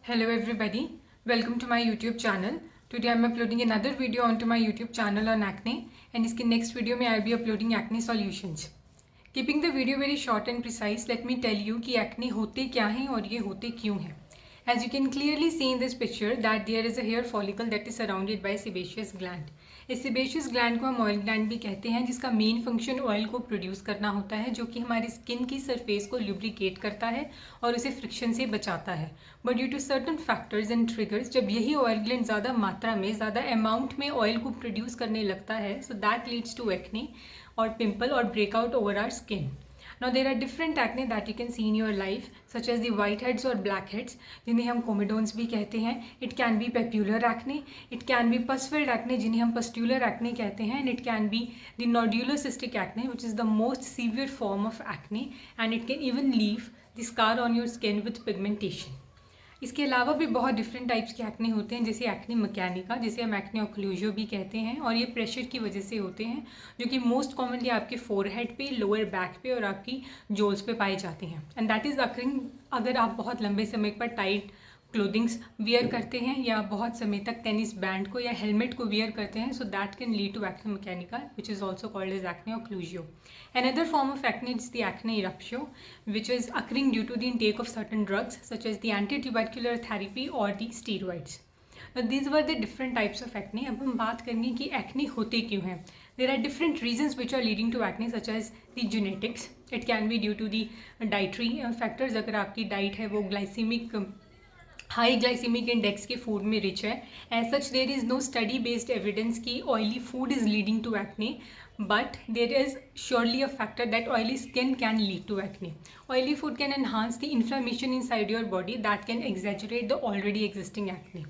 Hello everybody, welcome to my YouTube channel. Today I am uploading another video onto my YouTube channel on acne, and इसके next video में I'll be uploading acne solutions. Keeping the video very short and precise, let me tell you कि acne होते क्या हैं और ये होते क्यों हैं. As you can clearly see in this picture that there is a hair follicle that is surrounded by sebaceous gland. इस sebaceous gland को हम ऑयल ग्लैंड भी कहते हैं, जिसका मेन फंक्शन ऑयल को प्रोड्यूस करना होता है, जो कि हमारी स्किन की सरफेस को लुब्रिकेट करता है और उसे फ्रिक्शन से बचाता है. But due to certain factors and triggers, जब यही ऑयल ग्लैंड ज़्यादा मात्रा में, ज़्यादा अमाउंट में ऑयल को प्रोड्यूस करने लगता है, so that leads to acne और पिंपल और breakout over our skin. Now there are different acne that you can see in your life, such as the whiteheads or blackheads, जिन्हें हम कोमेडोन्स भी कहते हैं. It can be papular acne, it can be pus-filled acne, जिन्हें हम pustular acne कहते हैं, and it can be the nodulocystic acne, which is the most severe form of acne, and it can even leave the scar on your skin with pigmentation. इसके अलावा भी बहुत different types के acne होते हैं, जैसे एक्ने मैकेनिका, जिसे हम एक्ने ओक्लूजो भी कहते हैं, और ये प्रेशर की वजह से होते हैं, जो कि मोस्ट कॉमनली आपके फोरहेड पे, लोअर बैक पे और आपकी जोल्स पे पाए जाते हैं. एंड दैट इज़ अकरिंग अगर आप बहुत लंबे समय पर टाइट क्लोथिंग्स वियर करते हैं या बहुत समय तक टेनिस बैंड को या हेलमेट को वियर करते हैं, so that can lead to acne mechanica, which is also called as acne occlusio. Another form of acne is the acne eruptio, which is occurring due to the intake of certain drugs such as the anti-tubercular therapy or the steroids. Now, these were the different types of acne. अब हम बात करेंगे कि acne होते क्यों हैं. There are different reasons which are leading to acne, such as the genetics. It can be due to the dietary factors. अगर आपकी डाइट है वो ग्लाइसेमिक हाई ग्लाइसेमिक इंडेक्स के फूड में रिच है. As such there is no study based evidence कि oily food is leading to acne, but there is surely a factor that oily skin can lead to acne. Oily food can enhance the inflammation inside your body that can exaggerate the already existing acne.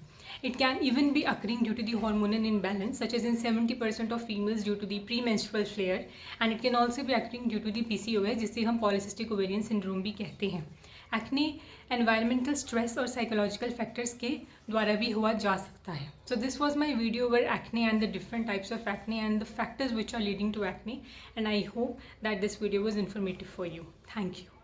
It can even be occurring due to the hormonal imbalance, such as in 70% of females due to the premenstrual flare, and it can also be occurring due to the PCOS, जिसे हम polycystic ovarian syndrome भी कहते हैं. Acne environmental stress और psychological factors के द्वारा भी हुआ जा सकता है. So this was my video over acne and the different types of acne and the factors which are leading to acne, and I hope that this video was informative for you. Thank you.